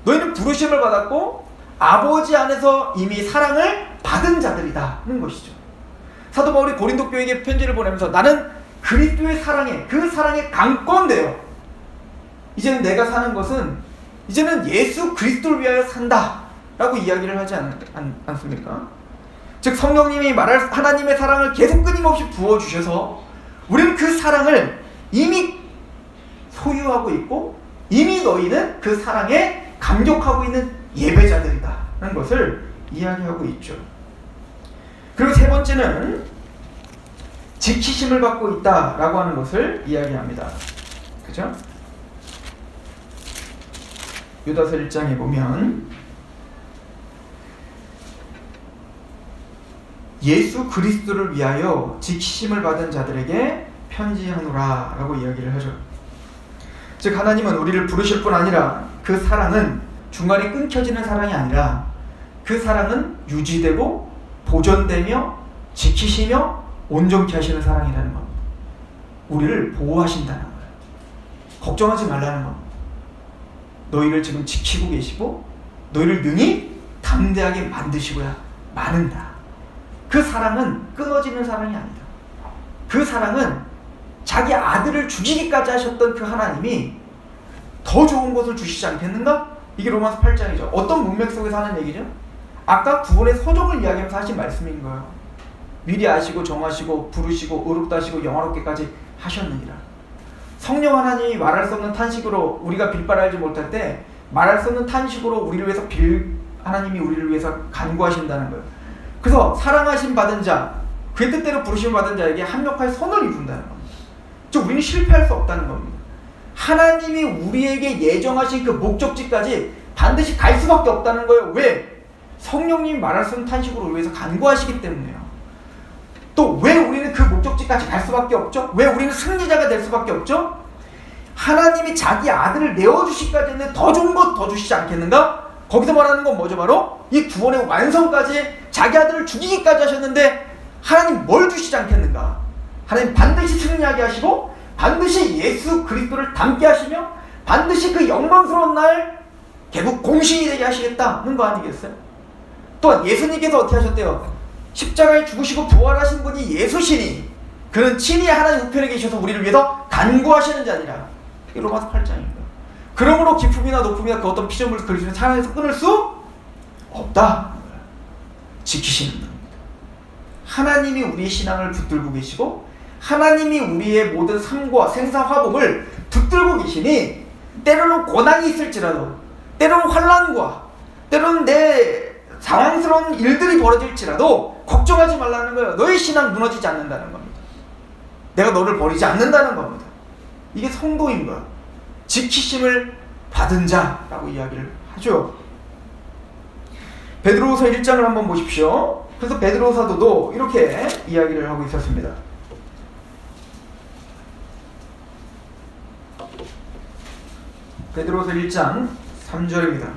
너희는 부르심을 받았고 아버지 안에서 이미 사랑을 받은 자들이다는 것이죠. 사도 바울이 고린도 교회에게 편지를 보내면서 나는 그리스도의 사랑에 그 사랑에 강권되어 이제는 내가 사는 것은 이제는 예수 그리스도를 위하여 산다 라고 이야기를 하지 않습니까? 즉 성령님이 말할 하나님의 사랑을 계속 끊임없이 부어주셔서 우리는 그 사랑을 이미 소유하고 있고 이미 너희는 그 사랑에 감격하고 있는 예배자들이다 라는 것을 이야기하고 있죠. 그리고 세 번째는 지키심을 받고 있다라고 하는 것을 이야기합니다. 그죠? 유다서 1장에 보면 예수 그리스도를 위하여 지키심을 받은 자들에게 편지하노라 라고 이야기를 하죠. 즉 하나님은 우리를 부르실 뿐 아니라 그 사랑은 중간에 끊겨지는 사랑이 아니라 그 사랑은 유지되고 보존되며 지키시며 온전케 하시는 사랑이라는 겁니다. 우리를 보호하신다는 거예요. 걱정하지 말라는 겁니다. 너희를 지금 지키고 계시고 너희를 능히 담대하게 만드시고야 마는다. 그 사랑은 끊어지는 사랑이 아니다. 그 사랑은 자기 아들을 죽이기까지 하셨던 그 하나님이 더 좋은 것을 주시지 않겠는가? 이게 로마서 8장이죠. 어떤 문맥 속에서 하는 얘기죠? 아까 구원의 서정을 이야기하면서 하신 말씀인 거예요. 미리 아시고 정하시고 부르시고 의롭다 하시고 영화롭게까지 하셨느니라. 성령 하나님이 말할 수 없는 탄식으로 우리가 빌바랄지 못할 때 말할 수 없는 탄식으로 우리를 위해서 하나님이 우리를 위해서 간구하신다는 거예요. 그래서 사랑하심 받은 자, 그의 뜻대로 부르심 받은 자에게 합력할 선을 이룬다는 겁니다. 즉 우리는 실패할 수 없다는 겁니다. 하나님이 우리에게 예정하신 그 목적지까지 반드시 갈 수밖에 없다는 거예요. 왜? 성령님이 말할 수 없는 탄식으로 우리 위해서 간구하시기 때문에요. 또 왜 우리는 그 목적지까지 갈 수밖에 없죠? 왜 우리는 승리자가 될 수밖에 없죠? 하나님이 자기 아들을 내어주시기까지 했는데 더 좋은 것 더 주시지 않겠는가? 거기서 말하는 건 뭐죠? 바로 이 구원의 완성까지 자기 아들을 죽이기까지 하셨는데 하나님 뭘 주시지 않겠는가? 하나님 반드시 승리하게 하시고 반드시 예수 그리스도를 닮게 하시며 반드시 그 영광스러운 날 결국 공신이 되게 하시겠다는 거 아니겠어요? 또한 예수님께서 어떻게 하셨대요? 십자가에 죽으시고 부활하신 분이 예수시니 그는 친히 하나님 우편에 계셔서 우리를 위해서 간구하시는 자니라. 이게 로마서 8장입니다. 그러므로 기쁨이나 높음이나 그 어떤 피조물을 그리스도의 사랑에서 끊을 수 없다. 지키시는 겁니다. 하나님이 우리의 신앙을 붙들고 계시고 하나님이 우리의 모든 삶과 생사화복을 붙들고 계시니 때로는 고난이 있을지라도 때로는 환난과 때로는 내 상황스러운 일들이 벌어질지라도 걱정하지 말라는 거예요. 너의 신앙 무너지지 않는다는 겁니다. 내가 너를 버리지 않는다는 겁니다. 이게 성도인 거예요. 지키심을 받은 자라고 이야기를 하죠. 베드로후서 1장을 한번 보십시오. 그래서 베드로 사도도 이렇게 이야기를 하고 있었습니다. 베드로후서 1장 3절입니다.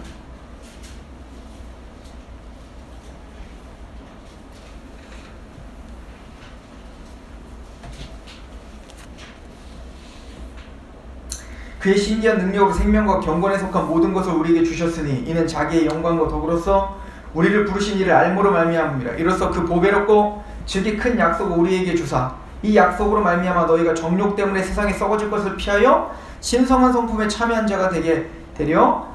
그의 신기한 능력으로 생명과 경건에 속한 모든 것을 우리에게 주셨으니 이는 자기의 영광과 더불어서 우리를 부르신 이를 알므로 말미암음이라. 이로써 그 보배롭고 질기 큰 약속을 우리에게 주사 이 약속으로 말미암아 너희가 정욕 때문에 세상에 썩어질 것을 피하여 신성한 성품에 참여한 자가 되게 되려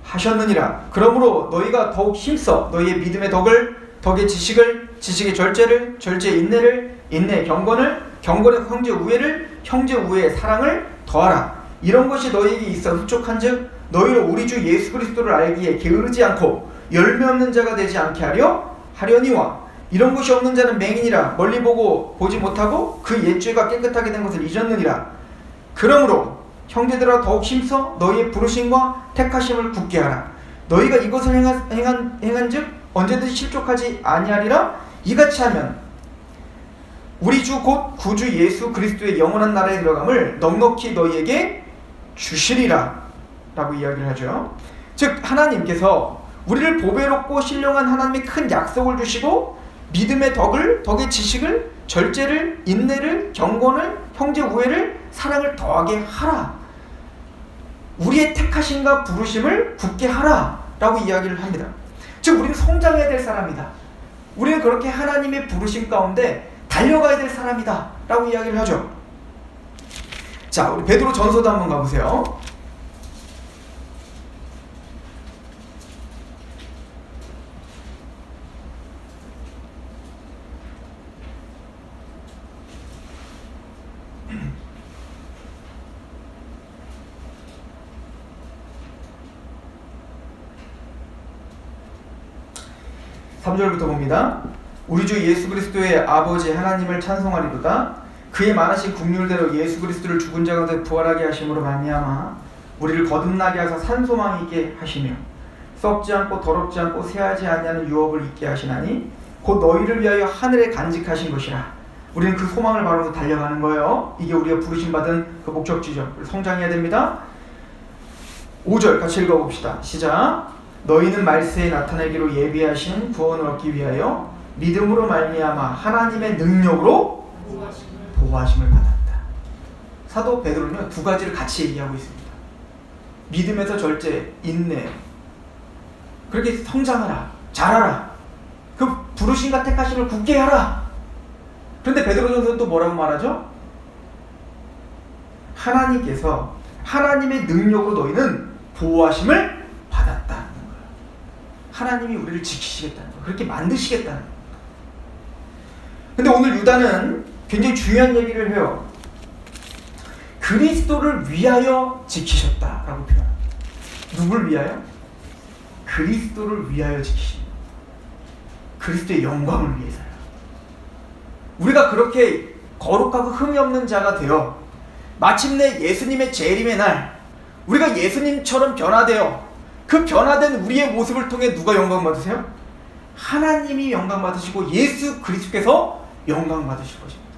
하셨느니라. 그러므로 너희가 더욱 힘써 너희의 믿음의 덕의 지식을, 지식의 절제를, 절제의 인내를, 인내의 경건을, 경건의 형제 우애를, 형제 우애의 사랑을 더하라. 이런 것이 너희에게 있어 흡족한즉 너희를 우리 주 예수 그리스도를 알기에 게으르지 않고 열매 없는 자가 되지 않게 하려니와 이런 것이 없는 자는 맹인이라 멀리 보고 보지 못하고 그 옛죄가 깨끗하게 된 것을 잊었느니라. 그러므로 형제들아 더욱 힘써 너희의 부르심과 택하심을 굳게 하라. 너희가 이것을 행한즉 언제든지 실족하지 아니하리라. 이같이 하면 우리 주 곧 구주 예수 그리스도의 영원한 나라에 들어감을 넉넉히 너희에게 주시리라 라고 이야기를 하죠. 즉 하나님께서 우리를 보배롭고 신령한 하나님의 큰 약속을 주시고 믿음의 덕의 지식을, 절제를, 인내를, 경건을, 형제 우애를, 사랑을 더하게 하라. 우리의 택하심과 부르심을 굳게 하라 라고 이야기를 합니다. 즉 우리는 성장해야 될 사람이다. 우리는 그렇게 하나님의 부르심 가운데 달려가야 될 사람이다 라고 이야기를 하죠. 자, 우리 베드로 전서도 한번 가보세요. 3절부터 봅니다. 우리 주 예수 그리스도의 아버지 하나님을 찬송하리로다. 그의 많으신 긍휼대로 예수 그리스도를 죽은 자 가운데 부활하게 하심으로 말미암아 우리를 거듭나게 하사 산소망 있게 하시며 썩지 않고 더럽지 않고 새하지 아니하는 유업을 있게 하시나니 곧 너희를 위하여 하늘에 간직하신 것이라. 우리는 그 소망을 바라보고 달려가는 거예요. 이게 우리가 부르심 받은 그 목적지죠. 성장해야 됩니다. 5절 같이 읽어봅시다. 시작. 너희는 말세에 나타내기로 예비하신 구원을 얻기 위하여 믿음으로 말미암아 하나님의 능력으로 보호하심을 받았다. 사도 베드로는 두 가지를 같이 얘기하고 있습니다. 믿음에서 절제, 인내. 그렇게 성장하라, 잘하라. 그 부르심과 택하심을 굳게 하라. 그런데 베드로전서는 또 뭐라고 말하죠? 하나님께서 하나님의 능력으로 너희는 보호하심을 받았다는 거예요. 하나님이 우리를 지키시겠다는 거예요. 그렇게 만드시겠다는 거예요. 근데 오늘 유다는 굉장히 중요한 얘기를 해요. 그리스도를 위하여 지키셨다라고 표현합니다. 누굴 위하여? 그리스도를 위하여 지키십니다. 그리스도의 영광을 위해서요. 우리가 그렇게 거룩하고 흠이 없는 자가 되어 마침내 예수님의 재림의 날 우리가 예수님처럼 변화되어 그 변화된 우리의 모습을 통해 누가 영광 받으세요? 하나님이 영광 받으시고 예수 그리스도께서 영광 받으실 것입니다.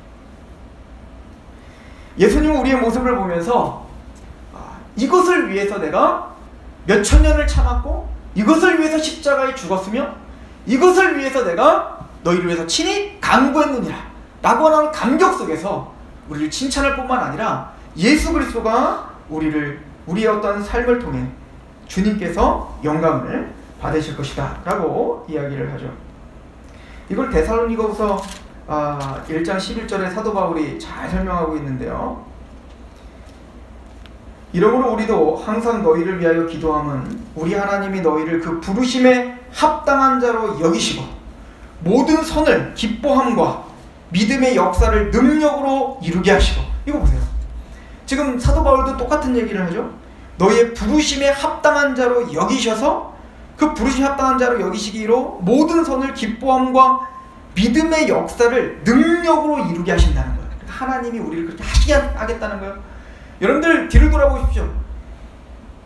예수님은 우리의 모습을 보면서 이것을 위해서 내가 몇천 년을 참았고 이것을 위해서 십자가에 죽었으며 이것을 위해서 내가 너희를 위해서 친히 간구했느니라 라고 하는 감격 속에서 우리를 칭찬할 뿐만 아니라 예수 그리스도가 우리의 어떤 삶을 통해 주님께서 영광을 받으실 것이다 라고 이야기를 하죠. 이걸 데살로니가후서 1장 11절에 사도 바울이 잘 설명하고 있는데요. 이러므로 우리도 항상 너희를 위하여 기도함은 우리 하나님이 너희를 그 부르심에 합당한 자로 여기시고 모든 선을 기뻐함과 믿음의 역사를 능력으로 이루게 하시고. 이거 보세요. 지금 사도 바울도 똑같은 얘기를 하죠. 너희의 부르심에 합당한 자로 여기셔서 그 부르심 합당한 자로 여기시기로 모든 선을 기뻐함과 믿음의 역사를 능력으로 이루게 하신다는 거예요. 하나님이 우리를 그렇게 하겠다는 거예요. 여러분들 뒤를 돌아보십시오.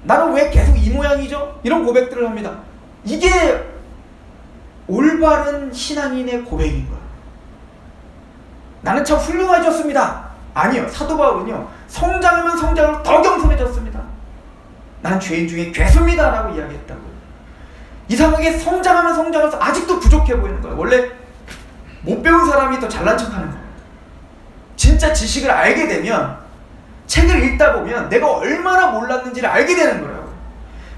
나는 왜 계속 이 모양이죠? 이런 고백들을 합니다. 이게 올바른 신앙인의 고백인 거예요. 나는 참 훌륭해졌습니다. 아니요. 사도 바울은요. 성장하면 성장을 더 겸손해졌습니다. 나는 죄인 중에 괴수입니다 라고 이야기했다고요. 이상하게 성장하면 성장해서 아직도 부족해 보이는 거예요. 원래 못 배운 사람이 더 잘난 척하는 거예요. 진짜 지식을 알게 되면 책을 읽다 보면 내가 얼마나 몰랐는지를 알게 되는 거예요.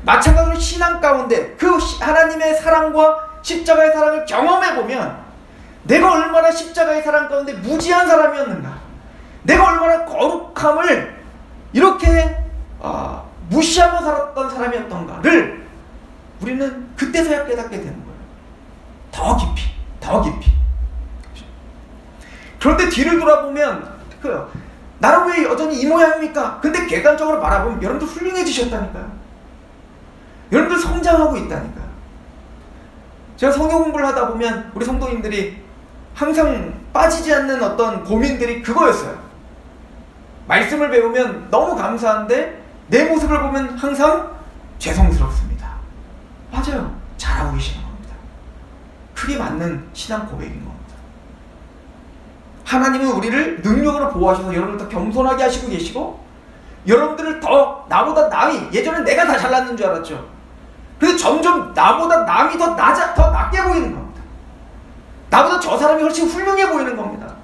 마찬가지로 신앙 가운데 그 하나님의 사랑과 십자가의 사랑을 경험해 보면 내가 얼마나 십자가의 사랑 가운데 무지한 사람이었는가, 내가 얼마나 거룩함을 이렇게 무시하며 살았던 사람이었던가를 우리는 그때서야 깨닫게 되는 거예요. 더 깊이. 그런데 뒤를 돌아보면 나는 왜 여전히 이 모양입니까? 근데 객관적으로 바라보면 여러분들 훌륭해지셨다니까요. 여러분들 성장하고 있다니까요. 제가 성경 공부를 하다 보면 우리 성도님들이 항상 빠지지 않는 어떤 고민들이 그거였어요. 말씀을 배우면 너무 감사한데 내 모습을 보면 항상 죄송스럽습니다. 맞아요. 잘하고 계시는 겁니다. 그게 맞는 신앙 고백인 겁니다. 하나님은 우리를 능력으로 보호하셔서 여러분을 더 겸손하게 하시고 계시고 여러분들을 더 나보다 남이, 예전엔 내가 다 잘났는 줄 알았죠. 그래서 점점 나보다 남이 더 낫게 보이는 겁니다. 나보다 저 사람이 훨씬 훌륭해 보이는 겁니다.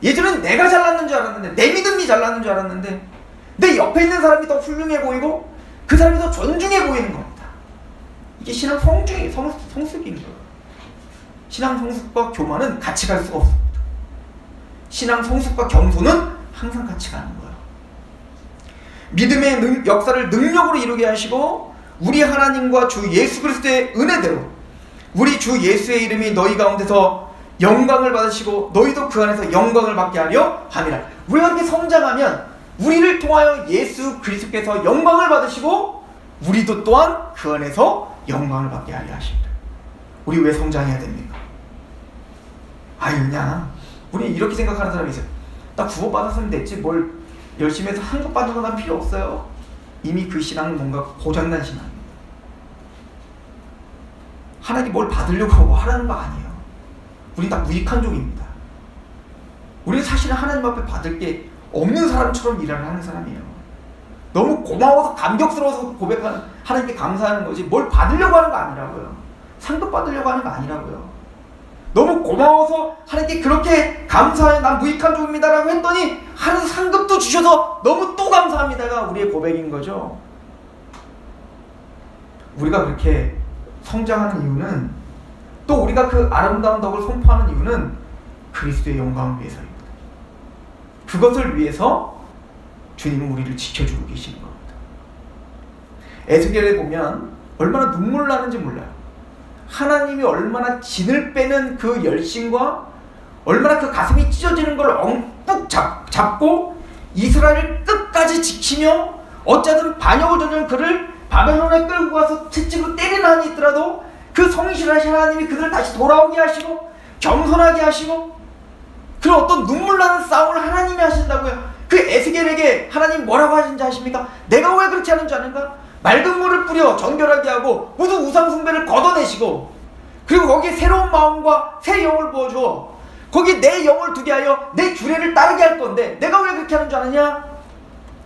예전엔 내가 잘났는 줄 알았는데, 내 믿음이 잘났는 줄 알았는데 내 옆에 있는 사람이 더 훌륭해 보이고 그 사람이 더 존중해 보이는 겁니다. 이게 신앙 성숙인 거예요. 신앙 성숙과 교만은 같이 갈 수가 없습니다. 신앙 성숙과 겸손은 항상 같이 가는 거예요. 믿음의 역사를 능력으로 이루게 하시고 우리 하나님과 주 예수 그리스도의 은혜대로 우리 주 예수의 이름이 너희 가운데서 영광을 받으시고 너희도 그 안에서 영광을 받게 하려 함이라. 우리가 이렇게 성장하면 우리를 통하여 예수 그리스도께서 영광을 받으시고 우리도 또한 그 안에서 영광을 받게 하려 하십니다. 우리 왜 성장해야 됩니까? 아유, 그냥 우리 이렇게 생각하는 사람이 있어요. 나 구원받았으면 됐지 뭘 열심히 해서 한국받는 건 난 필요 없어요. 이미 그 신앙은 뭔가 고장난 신앙입니다. 하나님 뭘 받으려고 하고 하라는 거 아니에요. 우린 다 무익한 종입니다. 우리는 사실은 하나님 앞에 받을 게 없는 사람처럼 일을 하는 사람이에요. 너무 고마워서 감격스러워서 고백하는, 하나님께 감사하는 거지 뭘 받으려고 하는 거 아니라고요. 상급 받으려고 하는 거 아니라고요. 너무 고마워서 하나님께 그렇게 감사해, 난 무익한 종입니다 라고 했더니 하나님 상급도 주셔서 너무 또 감사합니다가 우리의 고백인 거죠. 우리가 그렇게 성장하는 이유는, 또 우리가 그 아름다운 덕을 선포하는 이유는 그리스도의 영광을 위해서입니다. 그것을 위해서 주님은 우리를 지켜주고 계시는 겁니다. 에스겔에 보면 얼마나 눈물 나는지 몰라요. 하나님이 얼마나 진을 빼는 그 열심과 얼마나 그 가슴이 찢어지는 걸 엉뿍 잡고 이스라엘을 끝까지 지키며 어쩌든 반역을 저지른 그를 바벨론에 끌고 가서 채찍으로 때리는 한이 있더라도 그 성실하신 하나님이 그들을 다시 돌아오게 하시고 겸손하게 하시고 그런 어떤 눈물 나는 싸움을 하나님이 하신다고요. 그 에스겔에게 하나님 뭐라고 하신지 아십니까? 내가 왜 그렇게 하는 줄 아는가? 맑은 물을 뿌려 정결하게 하고 모든 우상 숭배를 걷어내시고 그리고 거기에 새로운 마음과 새 영을 부어주어 거기에 내 영을 두게 하여 내 규례를 따르게 할 건데 내가 왜 그렇게 하는 줄 아느냐?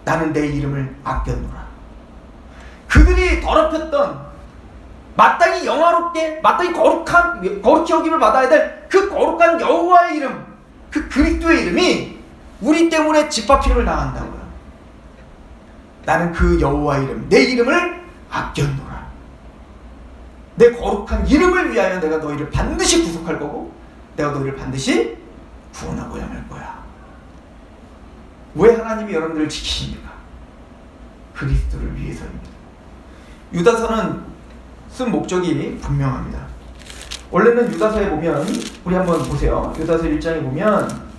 나는 내 이름을 아꼈노라. 그들이 더럽혔던 마땅히 영화롭게 마땅히 거룩히 여김을 받아야 될 그 거룩한 여호와의 이름, 그 그리스도의 이름이 우리 때문에 집합힘을 당한다고요. 나는 그 여호와의 이름, 내 이름을 아꼈노라. 내 거룩한 이름을 위하여 내가 너희를 반드시 구속할 거고 내가 너희를 반드시 구원하고 양할 거야. 왜 하나님이 여러분들을 지키십니까? 그리스도를 위해서입니다. 유다서는 쓴 목적이 분명합니다. 원래는 유다서에 보면 우리 한번 보세요. 유다서 1장에 보면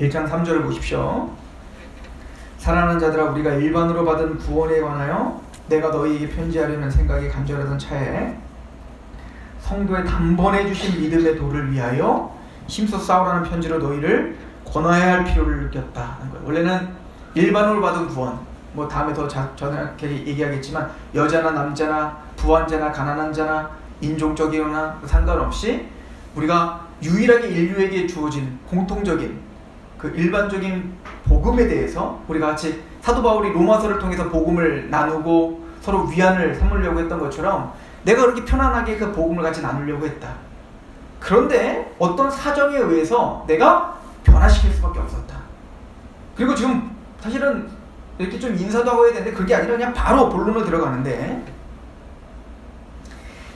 1장 3절을 보십시오. 사랑하는 자들아, 우리가 일반으로 받은 구원에 관하여 내가 너희에게 편지하려는 생각이 간절하던 차에 성도의 단번에 주신 믿음의 도를 위하여 힘써 싸우라는 편지로 너희를 권하여야 할 필요를 느꼈다는 거예요. 원래는 일반으로 받은 구원, 뭐 다음에 더 정확하게 얘기하겠지만 여자나 남자나 부한 자나 가난한 자나 인종적이거나 상관없이 우리가 유일하게 인류에게 주어진 공통적인 그 일반적인 복음에 대해서 우리가 같이 사도 바울이 로마서를 통해서 복음을 나누고 서로 위안을 삼으려고 했던 것처럼 내가 그렇게 편안하게 그 복음을 같이 나누려고 했다. 그런데 어떤 사정에 의해서 내가 변화시킬 수밖에 없었다. 그리고 지금 사실은 이렇게 좀 인사도 하고 해야 되는데 그게 아니라 그냥 바로 본론으로 들어가는데,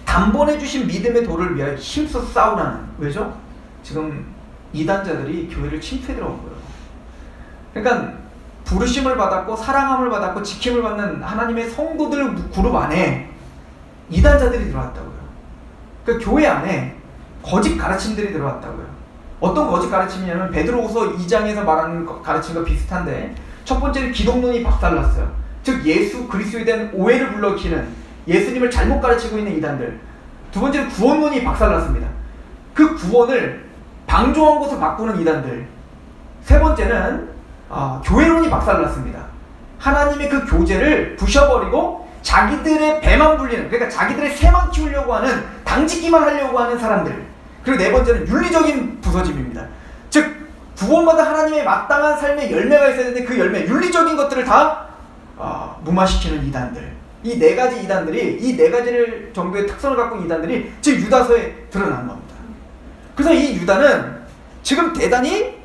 단번에 주신 믿음의 도를 위하여 힘써 싸우라는, 왜죠? 지금 이단자들이 교회를 침투해 들어온 거예요. 그러니까 부르심을 받았고 사랑함을 받았고 지킴을 받는 하나님의 성도들 그룹 안에 이단자들이 들어왔다고요. 그러니까 교회 안에 거짓 가르침들이 들어왔다고요. 어떤 거짓 가르침이냐면 베드로후서 2장에서 말하는 가르침과 비슷한데, 첫 번째는 기독론이 박살났어요. 즉 예수 그리스도에 대한 오해를 불러일으키는, 예수님을 잘못 가르치고 있는 이단들. 두 번째는 구원론이 박살났습니다. 그 구원을 방종한 것으로 바꾸는 이단들. 세 번째는 교회론이 박살났습니다. 하나님의 그 교제를 부셔버리고 자기들의 배만 불리는, 그러니까 자기들의 새만 키우려고 하는, 당짓기만 하려고 하는 사람들. 그리고 네 번째는 윤리적인 부서짐입니다. 즉 구원받은 하나님의 마땅한 삶의 열매가 있어야 되는데 그 열매, 윤리적인 것들을 다 무마시키는 이단들. 이 네 가지 이단들이, 이 네 가지 정도의 특성을 갖고 있는 이단들이 지금 유다서에 드러난 겁니다. 그래서 이 유다는 지금 대단히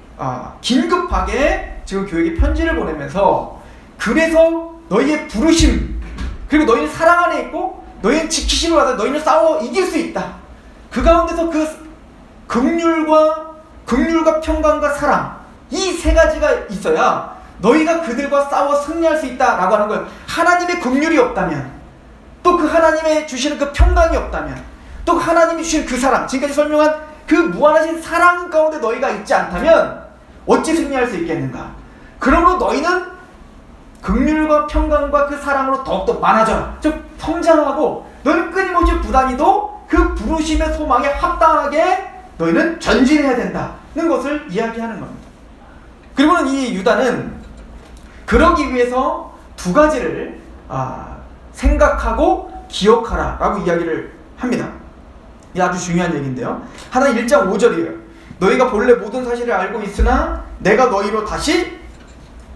긴급하게 지금 교회에게 편지를 보내면서, 그래서 너희의 부르심 그리고 너희는 사랑 안에 있고 너희는 지키심을 받아 너희는 싸워 이길 수 있다. 그 가운데서 그 긍휼과 평강과 사랑, 이 세 가지가 있어야 너희가 그들과 싸워 승리할 수 있다라고 하는 거예요. 하나님의 긍휼이 없다면, 또 그 하나님의 주시는 그 평강이 없다면, 또 하나님이 주시는 그 사랑, 지금까지 설명한 그 무한하신 사랑 가운데 너희가 있지 않다면 어찌 승리할 수 있겠는가? 그러므로 너희는 긍휼과 평강과 그 사랑으로 더욱더 많아져라. 즉 성장하고 너희는 끊임없이 부단히도 그 부르심의 소망에 합당하게 너희는 전진해야 된다는 것을 이야기하는 겁니다. 그리고는 이 유다는 그러기 위해서 두 가지를 생각하고 기억하라 라고 이야기를 합니다. 이게 아주 중요한 얘기인데요. 하나 1장 5절이에요. 너희가 본래 모든 사실을 알고 있으나 내가 너희로 다시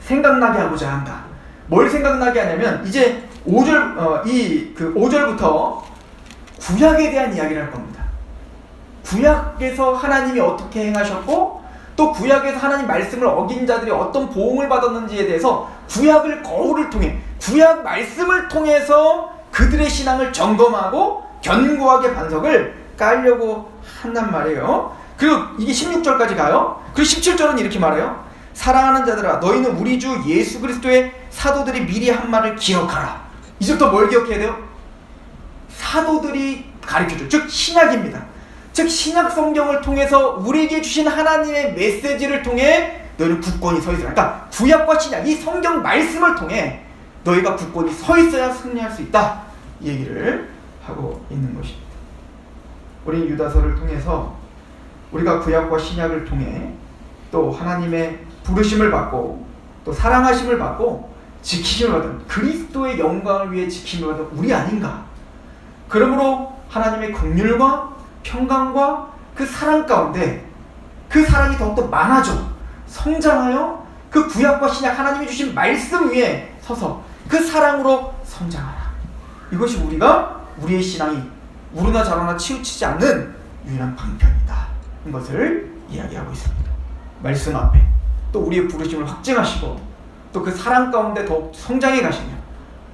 생각나게 하고자 한다. 뭘 생각나게 하냐면 이제 5절부터 구약에 대한 이야기를 할 겁니다. 구약에서 하나님이 어떻게 행하셨고 또 구약에서 하나님 말씀을 어긴 자들이 어떤 보응을 받았는지에 대해서 구약을 거울을 통해 구약 말씀을 통해서 그들의 신앙을 점검하고 견고하게 반석을 깔려고 한단 말이에요. 그리고 이게 16절까지 가요. 그리고 17절은 이렇게 말해요. 사랑하는 자들아 너희는 우리 주 예수 그리스도의 사도들이 미리 한 말을 기억하라. 이제부터 뭘 기억해야 돼요? 사도들이 가르쳐줘. 즉 신약입니다. 즉 신약 성경을 통해서 우리에게 주신 하나님의 메시지를 통해 너희는 굳건히 서 있어라. 그러니까 구약과 신약 이 성경 말씀을 통해 너희가 굳건히 서 있어야 승리할 수 있다. 이 얘기를 하고 있는 것입니다. 우리 유다서를 통해서 우리가 구약과 신약을 통해 또 하나님의 부르심을 받고 또 사랑하심을 받고 지키심을 받은 그리스도의 영광을 위해 지킴을 받은 우리 아닌가. 그러므로 하나님의 긍휼과 평강과 그 사랑 가운데 그 사랑이 더욱더 많아져 성장하여 그 구약과 신약 하나님이 주신 말씀 위에 서서 그 사랑으로 성장하라. 이것이 우리의 신앙이 우르나 자르나 치우치지 않는 유일한 방편이다. 이것을 이야기하고 있습니다. 말씀 앞에 또 우리의 부르심을 확증하시고 또 그 사랑 가운데 더욱 성장해 가시며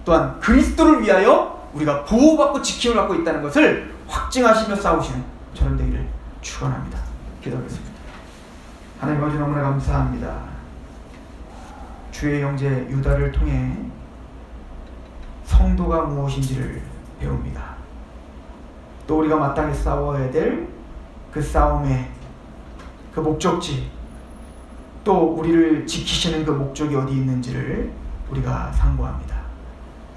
또한 그리스도를 위하여 우리가 보호받고 지킴을 받고 있다는 것을 확증하시며 싸우시는 저런 되기를 축원합니다. 기도하겠습니다. 하나님 아버지 너무나 감사합니다. 주의 형제 유다를 통해 성도가 무엇인지를 배웁니다. 또 우리가 마땅히 싸워야 될 그 싸움의 그 목적지 또 우리를 지키시는 그 목적이 어디 있는지를 우리가 상고합니다.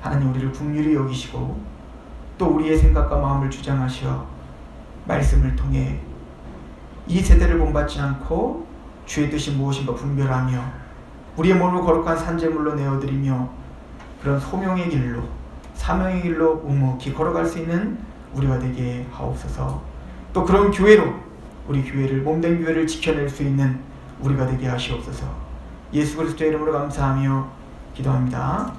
하나님 우리를 긍휼히 여기시고 또 우리의 생각과 마음을 주장하시어 말씀을 통해 이 세대를 본받지 않고 주의 뜻이 무엇인가 분별하며 우리의 몸을 거룩한 산재물로 내어드리며 그런 소명의 길로 사명의 길로 묵묵히 걸어갈 수 있는 우리가 되게 하옵소서. 또 그런 교회로 우리 교회를 몸된 교회를 지켜낼 수 있는 우리가 되게 하시옵소서. 예수 그리스도의 이름으로 감사하며 기도합니다.